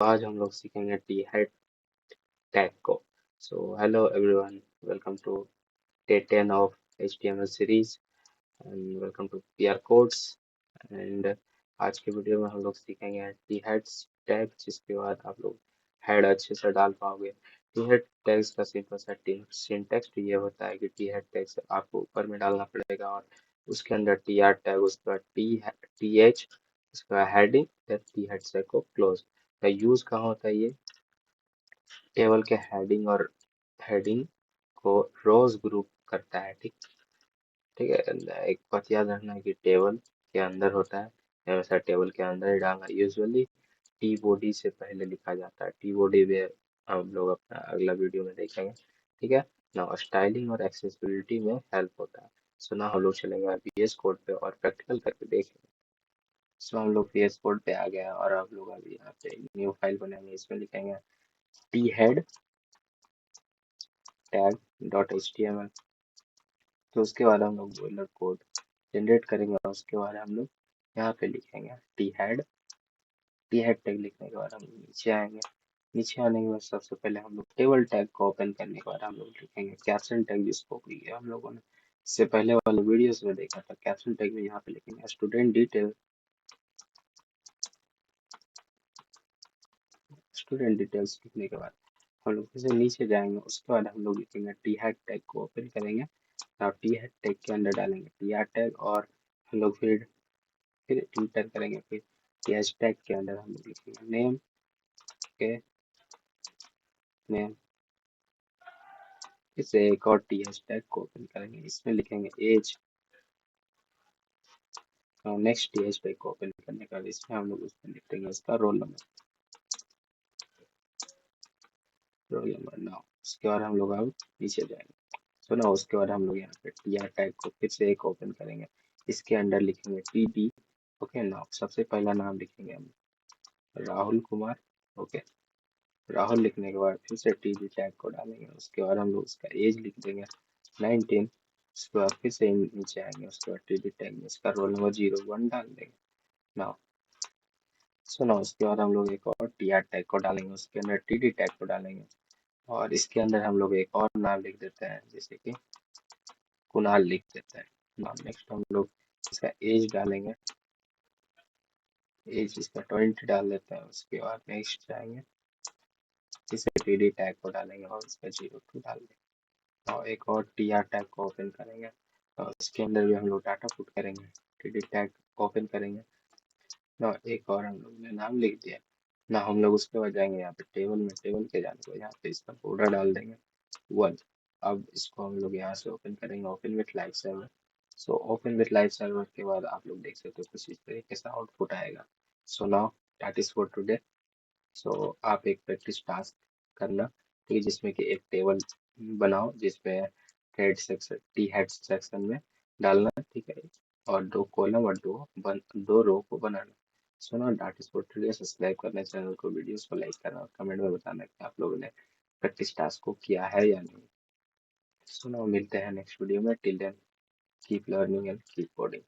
आज हम लोग सीखेंगे टी हेड टैग को। So hello everyone, welcome to day 10 of HTML series and welcome to PR codes. And आज के वीडियो में हम लोग सीखेंगे टी हेड टैग, जिसके बाद आप लोग हेड अच्छे से डाल पाओगे। टी हेड टैग्स का सिंपल सा सिंटेक्स ये होता है कि टी हेड टैग आपको ऊपर में डालना पड़ेगा और उसके अंदर टी आर टैग, उसके बाद टी एच, उसके बाद हेडिंग, फिर टी हेड टैग को क्लोज। का यूज कहाँ होता है? ये टेबल के हेडिंग को रोज ग्रुप करता है। ठीक ठीक है। एक बात याद रखना है कि टेबल के अंदर होता है, हमेशा टेबल के अंदर ही डालना। यूजुअली टी बॉडी से पहले लिखा जाता है। टी बॉडी में हम लोग अपना अगला वीडियो में देखेंगे। ठीक है ना। स्टाइलिंग और एक्सेसिबिलिटी में हेल्प होता है। सो ना हम लोग चलेंगे VS कोड पे और प्रैक्टिकल करके देखेंगे। सो हम लोग VS कोड पे आ गए हैं और आप लोग अभी यहाँ पे न्यू फाइल बनाएंगे। इसमें लिखेंगे टी हेड टैग .html। तो उसके बाद हम लोग बॉयलर कोड जनरेट करेंगे और उसके बाद हम लोग यहाँ पे लिखेंगे टी हेड टैग। लिखने के बाद हम लोग नीचे आएंगे। नीचे आने के बाद सबसे पहले हम लोग टेबल टैग को ओपन करने के बाद हम लोग लिखेंगे कैप्शन टैग, जिसको भी हम लोगों ने इससे पहले वाले वीडियोस में देखा था। कैप्शन टैग में यहाँ पे लिखेंगे स्टूडेंट डिटेल्स। लिखने के बाद हम लोग फिर से नीचे जाएंगे। उसके बाद हम लोग लिखेंगे टी हेड टैग को ओपन करेंगे और टी हेड टैग के अंदर डालेंगे टी आर टैग और हम लोग फिर इंटर करेंगे। फिर टी एच टैग के अंदर हम लोग लिखेंगे नेम के नेम। इससे एक और टी एच टैग को ओपन करेंगे। इसमें लिखेंगे age. Next T H tag को ओपन करने के बाद इसमें हम लोग उसमें लिख देंगे इसका रोल नंबर नाउ। उसके बाद हम लोग अब नीचे जाएंगे। सुना, उसके बाद हम लोग यहाँ पे टी आर टैग को फिर से एक ओपन करेंगे। इसके अंदर लिखेंगे TD। ओके नाउ सबसे पहला नाम लिखेंगे हम राहुल कुमार। ओके, राहुल लिखने के बाद फिर से TD टैग को डालेंगे। उसके बाद हम लोग उसका एज लिख देंगे 19। उसके बाद फिर से नीचे आएंगे। उसके बाद TD टैग में इसका रोल नंबर 01 डाल देंगे। नाउ सुनो, उसके बाद हम लोग एक और टी आर टैग को डालेंगे। उसके अंदर TD टैग को डालेंगे और इसके अंदर हम लोग एक और नाम लिख देते हैं, जैसे कि कुणाल लिख देते हैं। नाउ नेक्स्ट हम लोग इसका एज डालेंगे। एज इसका 20 डाल देते हैं। उसके बाद नेक्स्ट जाएंगे, इसे TD टैग को डालेंगे और इसका 02 डाल देंगे और एक और TR टैग को ओपन करेंगे और इसके अंदर भी हम लोग डाटा पुट करेंगे। TD टैग ओपन करेंगे ना, एक और हम लोग ने नाम लिख दिया ना। हम लोग उसके बाद जाएंगे यहाँ पे टेबल के जाने को यहाँ पे इसका बॉर्डर डाल देंगे 1। अब इसको हम लोग यहाँ से ओपन करेंगे, open with live server. So open with live server के बाद आप लोग देख सकते हो कुछ इस तरीके से आउटपुट आएगा। So now that is for today. So आप एक प्रैक्टिस टास्क करना, ठीक है, जिसमें कि एक टेबल बनाओ जिसमें head section T head section में डालना, ठीक है, और 2 कॉलम और 2 रो को बनाना। सुनो, डाटा स्पोर्ट टुडे सब्सक्राइब करना चैनल को, वीडियोस को लाइक करना और कमेंट में बताना कि आप लोगों ने प्रैक्टिस टास्क को किया है या नहीं। सुनो, मिलते हैं नेक्स्ट वीडियो में। Till then keep learning and keep coding.